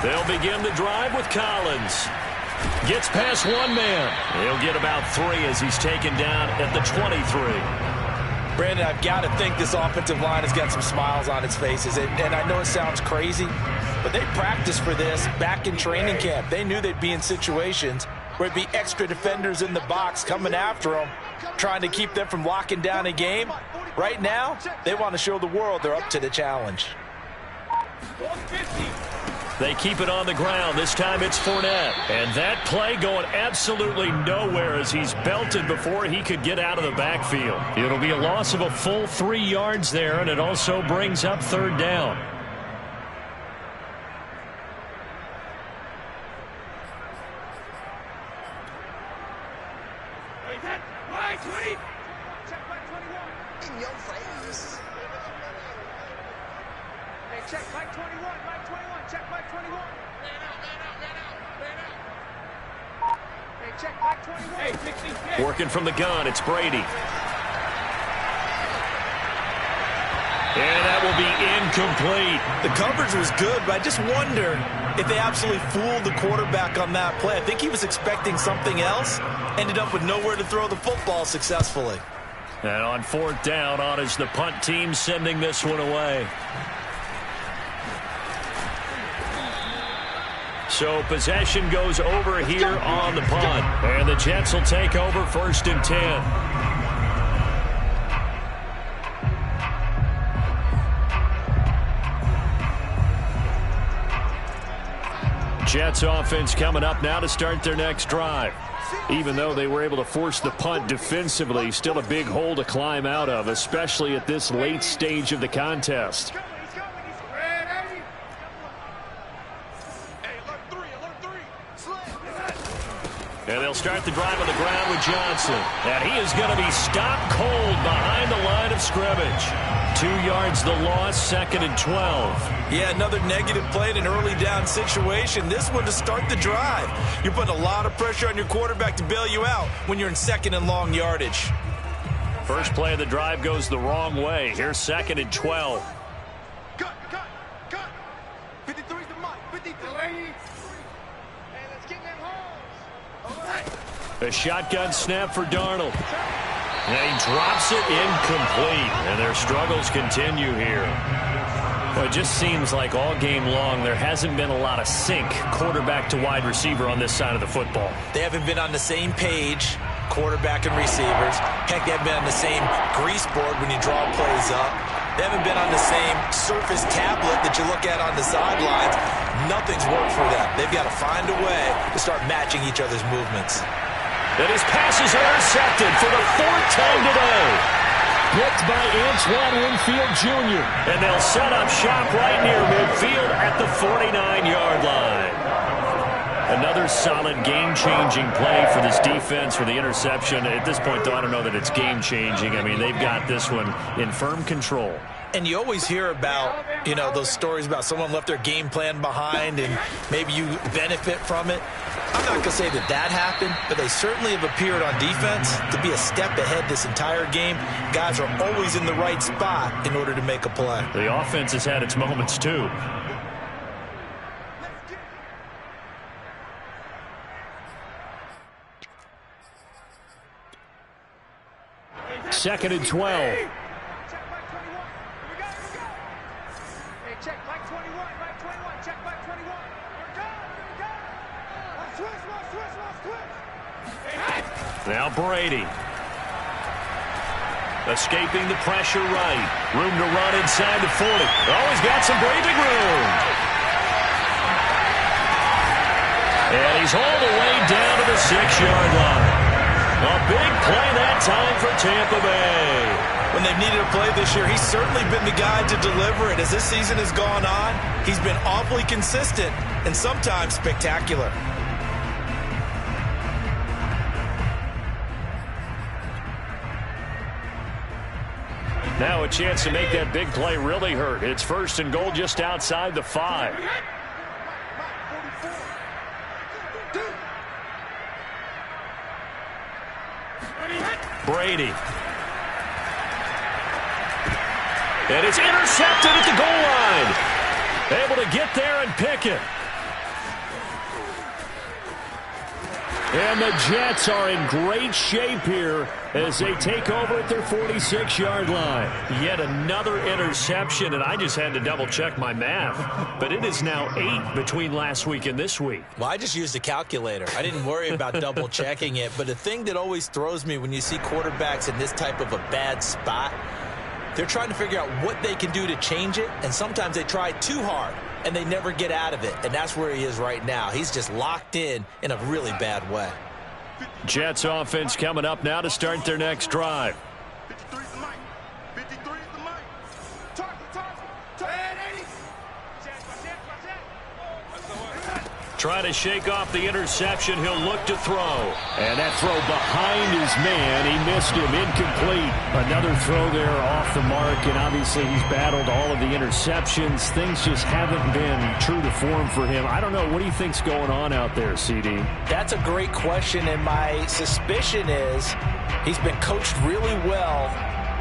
They'll begin the drive with Collins. Gets past one man. He'll get about 3 as he's taken down at the 23. Brandon, I've got to think this offensive line has got some smiles on its faces. And I know it sounds crazy, but they practiced for this back in training camp. They knew they'd be in situations where it'd be extra defenders in the box coming after them, trying to keep them from locking down a game. Right now, they want to show the world they're up to the challenge. They keep it on the ground. This time it's Fournette. And that play going absolutely nowhere as he's belted before he could get out of the backfield. It'll be a loss of a full 3 yards there, and it also brings up third down. In your face. Hey, check Mike 21, Mike 21, check Mike 21. Man out. Hey, check Mike 21. Hey, 66. Working from the gun, it's Brady. And that will be incomplete. The coverage was good, but I just wonder if they absolutely fooled the quarterback on that play. I think he was expecting something else. Ended up with nowhere to throw the football successfully. And on fourth down, on is the punt team sending this one away. So possession goes over here on the punt. And the Jets will take over 1st and 10. Jets offense coming up now to start their next drive. Even though they were able to force the punt defensively, still a big hole to climb out of, especially at this late stage of the contest. And they'll start the drive on the ground with Johnson. And he is going to be stopped cold behind the line of scrimmage. 2 yards the loss, 2nd and 12. Yeah, another negative play in an early down situation. This one to start the drive. You're putting a lot of pressure on your quarterback to bail you out when you're in 2nd and long yardage. First play of the drive goes the wrong way. Here's 2nd and 12. Cut. 53's the mark. 53. Hey, let's get them holes. A shotgun snap for Darnold. And he drops it incomplete. And their struggles continue here. Well, it just seems like all game long there hasn't been a lot of sync quarterback to wide receiver on this side of the football. They haven't been on the same page, quarterback and receivers. Heck, they haven't been on the same grease board when you draw plays up. They haven't been on the same Surface tablet that you look at on the sidelines. Nothing's worked for them. They've got to find a way to start matching each other's movements. And his passes are intercepted for the 4th time today. Picked by Antoine Winfield Jr. And they'll set up shop right near midfield at the 49-yard line. Another solid game-changing play for this defense for the interception. At this point, though, I don't know that it's game-changing. I mean, they've got this one in firm control. And you always hear about, those stories about someone left their game plan behind and maybe you benefit from it. I'm not going to say that happened, but they certainly have appeared on defense to be a step ahead this entire game. Guys are always in the right spot in order to make a play. The offense has had its moments, too. Second and 12. Check Mike 21, Mike 21, check Mike 21. Switch. Now Brady. Escaping the pressure right. Room to run inside the 40. Always got some breathing room. And he's all the way down to the 6-yard line. A big play that time for Tampa Bay. When they've needed a play this year, he's certainly been the guy to deliver it. As this season has gone on, he's been awfully consistent and sometimes spectacular. Now a chance to make that big play really hurt. It's 1st and goal just outside the 5. Brady. And it's intercepted at the goal line. Able to get there and pick it. And the Jets are in great shape here as they take over at their 46-yard line. Yet another interception, and I just had to double-check my math. But it is now 8 between last week and this week. Well, I just used a calculator. I didn't worry about double-checking it. But the thing that always throws me when you see quarterbacks in this type of a bad spot, They're trying to figure out what they can do to change it, and sometimes they try too hard, and they never get out of it, and that's where he is right now. He's just locked in a really bad way. Jets offense coming up now to start their next drive. 53 is the mic. 53 is the mic. Target. 80. Trying to shake off the interception. He'll look to throw. And that throw behind his man. He missed him. Incomplete. Another throw there off the mark. And obviously he's battled all of the interceptions. Things just haven't been true to form for him. I don't know. What do you think's going on out there, CD? That's a great question. And my suspicion is he's been coached really well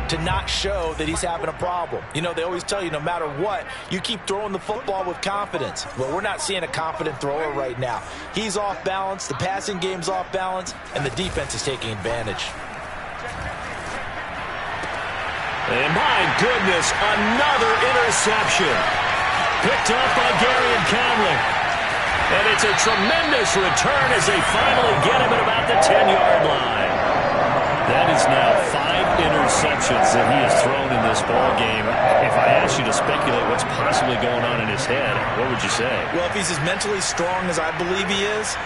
to not show that he's having a problem. You know, they always tell you no matter what, you keep throwing the football with confidence. Well, we're not seeing a confident thrower right now. He's off balance, the passing game's off balance, and the defense is taking advantage. And my goodness, another interception. Picked up by Gary and Conley. And it's a tremendous return as they finally get him at about the 10-yard line. That is now 5 interceptions that he has thrown in this ball game. If I asked you to speculate what's possibly going on in his head, what would you say? Well, if he's as mentally strong as I believe he is,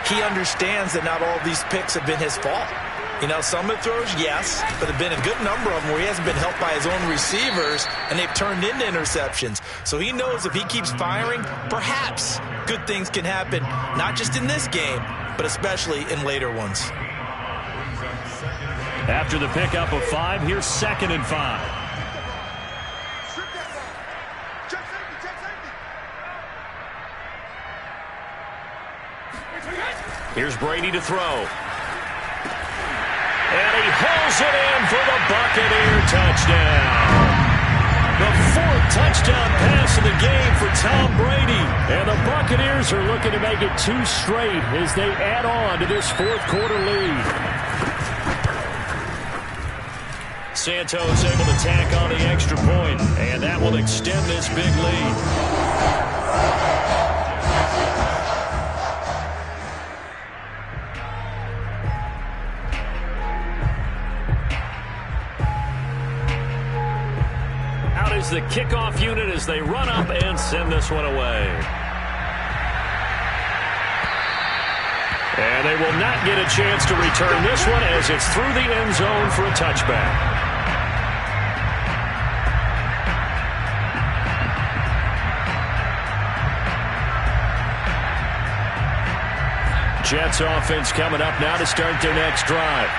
he understands that not all of these picks have been his fault. You know, some of the throws, yes, but there have been a good number of them where he hasn't been helped by his own receivers, and they've turned into interceptions. So he knows if he keeps firing, perhaps good things can happen, not just in this game, but especially in later ones. After the pickup of 5, here's 2nd and 5. Here's Brady to throw. And he hauls it in for the Buccaneer touchdown. The 4th touchdown pass of the game for Tom Brady. And the Buccaneers are looking to make it 2 straight as they add on to this 4th quarter lead. Santos able to tack on the extra point, and that will extend this big lead. Out is the kickoff unit as they run up and send this one away. And they will not get a chance to return this one as it's through the end zone for a touchback. Jets offense coming up now to start their next drive.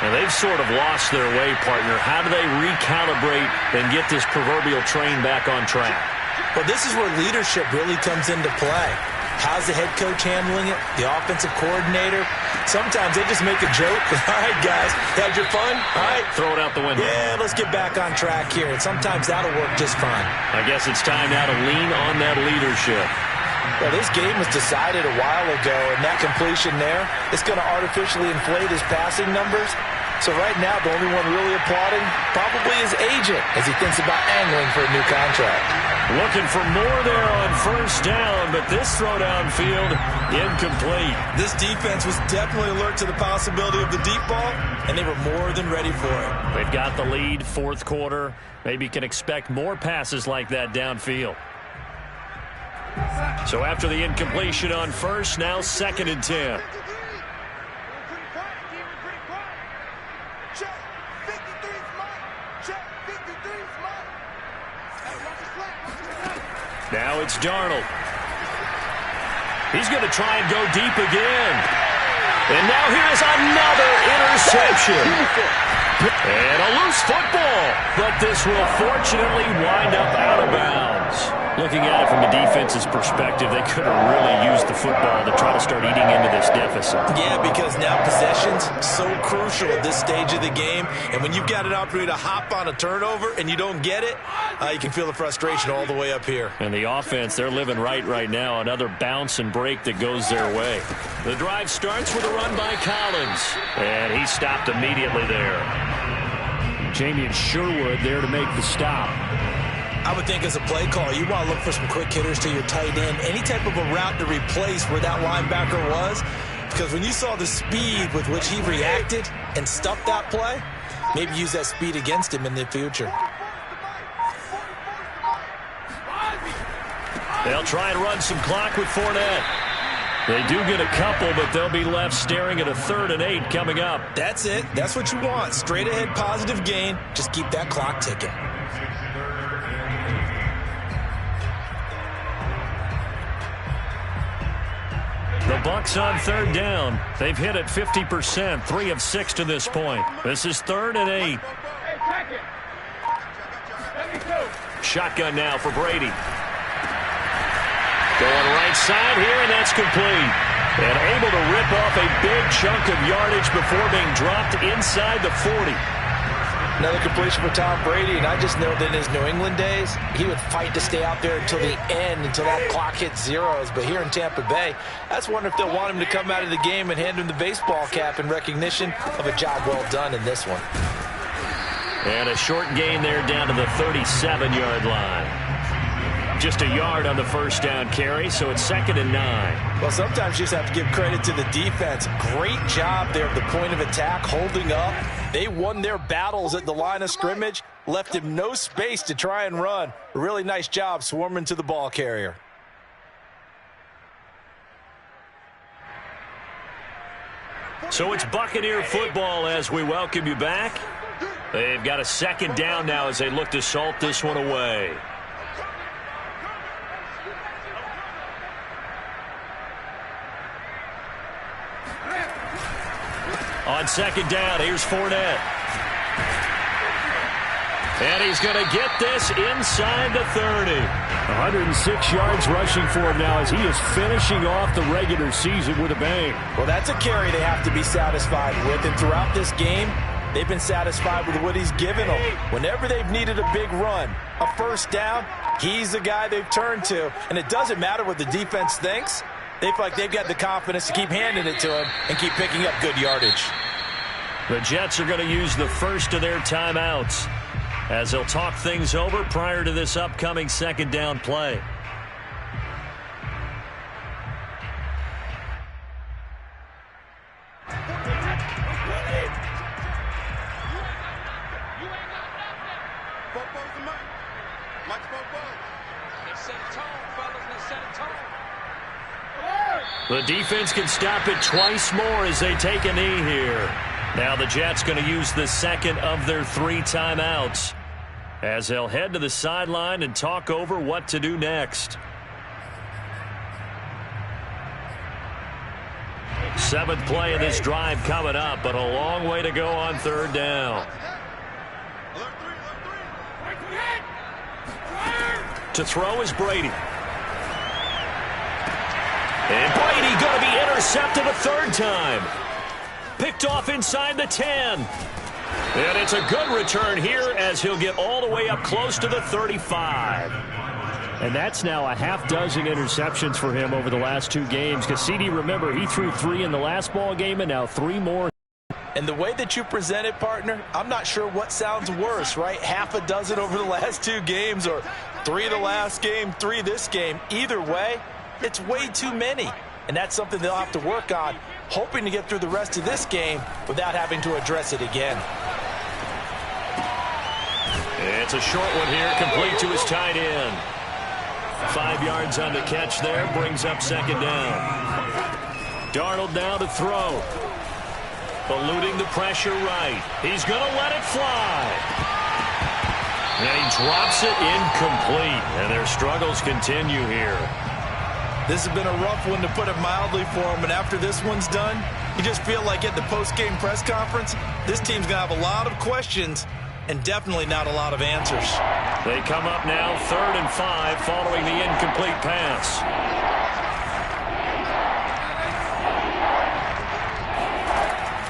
Now they've sort of lost their way, partner. How do they recalibrate and get this proverbial train back on track? Well, this is where leadership really comes into play. How's the head coach handling it? The offensive coordinator? Sometimes they just make a joke. All right, guys, had your fun? All right. Throw it out the window. Yeah, let's get back on track here. And sometimes that'll work just fine. I guess it's time now to lean on that leadership. Well, this game was decided a while ago, and that completion there is going to artificially inflate his passing numbers. So right now, the only one really applauding probably his agent as he thinks about angling for a new contract. Looking for more there on 1st down, but this throw downfield, incomplete. This defense was definitely alert to the possibility of the deep ball, and they were more than ready for it. They've got the lead, 4th quarter. Maybe can expect more passes like that downfield. So after the incompletion on 1st, now 2nd and 10. Now it's Darnold. He's going to try and go deep again. And now here's another interception. And a loose football. But this will fortunately wind up out of bounds. Looking at it from the defense's perspective, they could have really used the football to try to start eating into this deficit. Yeah, because now possession's so crucial at this stage of the game. And when you've got an opportunity to hop on a turnover and you don't get it, you can feel the frustration all the way up here. And the offense, they're living right now. Another bounce and break that goes their way. The drive starts with a run by Collins. And he stopped immediately there. Jamie and Sherwood there to make the stop. I would think as a play call, you want to look for some quick hitters to your tight end. Any type of a route to replace where that linebacker was. Because when you saw the speed with which he reacted and stuffed that play, maybe use that speed against him in the future. They'll try and run some clock with Fournette. They do get a couple, but they'll be left staring at a 3rd and 8 coming up. That's it. That's what you want. Straight ahead positive gain. Just keep that clock ticking. The Bucs on 3rd down. They've hit it 50%, 3 of 6 to this point. This is 3rd and 8. Shotgun now for Brady. Going right side here, and that's complete. And able to rip off a big chunk of yardage before being dropped inside the 40. Another completion for Tom Brady, and I just know that in his New England days, he would fight to stay out there until the end, until that clock hit zeros. But here in Tampa Bay, I just wonder if they'll want him to come out of the game and hand him the baseball cap in recognition of a job well done in this one. And a short gain there down to the 37-yard line. Just a yard on the first down carry, so it's 2nd and 9. Well, sometimes you just have to give credit to the defense. Great job there at the point of attack, holding up. They won their battles at the line of scrimmage, left him no space to try and run. A really nice job swarming to the ball carrier. So it's Buccaneer football as we welcome you back. They've got a 2nd down now as they look to salt this one away. On 2nd down, here's Fournette. And he's going to get this inside the 30. 106 yards rushing for him now as he is finishing off the regular season with a bang. Well, that's a carry they have to be satisfied with. And throughout this game, they've been satisfied with what he's given them. Whenever they've needed a big run, a 1st down, he's the guy they've turned to. And it doesn't matter what the defense thinks. They feel like they've got the confidence to keep handing it to him and keep picking up good yardage. The Jets are going to use the first of their timeouts as they'll talk things over prior to this upcoming 2nd down play. The defense can stop it twice more as they take a knee here. Now the Jets going to use the 2nd of their 3 timeouts as they'll head to the sideline and talk over what to do next. 7th play of this drive coming up, but a long way to go on 3rd down. To throw is Brady. And Brady going to be intercepted a 3rd time. Picked off inside the 10. And it's a good return here as he'll get all the way up close to the 35. And that's now a half dozen interceptions for him over the last 2 games. Because CD, remember, he threw 3 in the last ball game and now 3 more. And the way that you present it, partner, I'm not sure what sounds worse, right? Half a dozen over the last 2 games or 3 the last game, 3 this game. Either way, it's way too many. And that's something they'll have to work on, hoping to get through the rest of this game without having to address it again. It's a short one here, complete to his tight end. 5 yards on the catch there, brings up 2nd down. Darnold now to throw. Eluding the pressure right. He's going to let it fly. And he drops it incomplete. And their struggles continue here. This has been a rough one, to put it mildly, for him. And after this one's done, you just feel like at the post-game press conference, this team's going to have a lot of questions and definitely not a lot of answers. They come up now 3rd and 5 following the incomplete pass.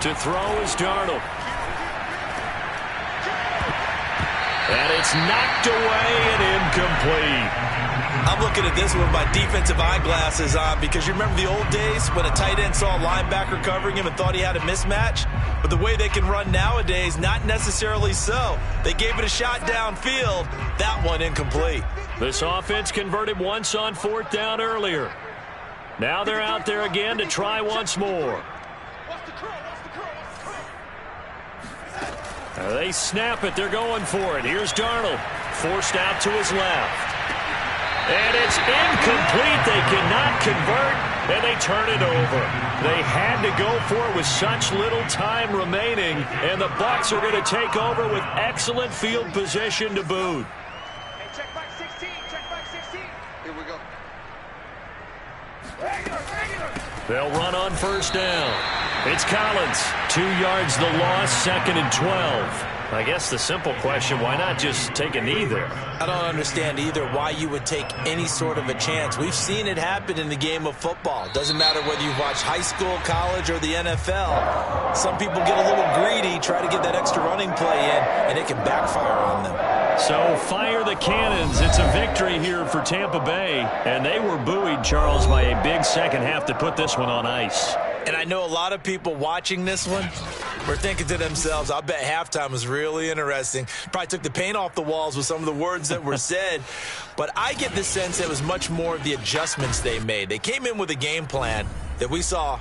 To throw is Darnold. And it's knocked away and incomplete. I'm looking at this with my defensive eyeglasses on, because you remember the old days when a tight end saw a linebacker covering him and thought he had a mismatch? But the way they can run nowadays, not necessarily so. They gave it a shot downfield. That one incomplete. This offense converted once on 4th down earlier. Now they're out there again to try once more. They snap it. They're going for it. Here's Darnold. Forced out to his left. And it's incomplete. They cannot convert, and they turn it over. They had to go for it with such little time remaining, and the Bucs are going to take over with excellent field position to boot. Hey, check back 16. Check back 16. Here we go. They'll run on first down. It's Collins. 2 yards the loss, 2nd and 12. I guess the simple question, why not just take a knee there? I don't understand either why you would take any sort of a chance. We've seen it happen in the game of football. Doesn't matter whether you watch high school, college, or the NFL. Some people get a little greedy, try to get that extra running play in, and it can backfire on them. So fire the cannons. It's a victory here for Tampa Bay. And they were buoyed, Charles, by a big second half to put this one on ice. And I know a lot of people watching this one were thinking to themselves, I bet halftime was really interesting. Probably took the paint off the walls with some of the words that were said. But I get the sense it was much more of the adjustments they made. They came in with a game plan that we saw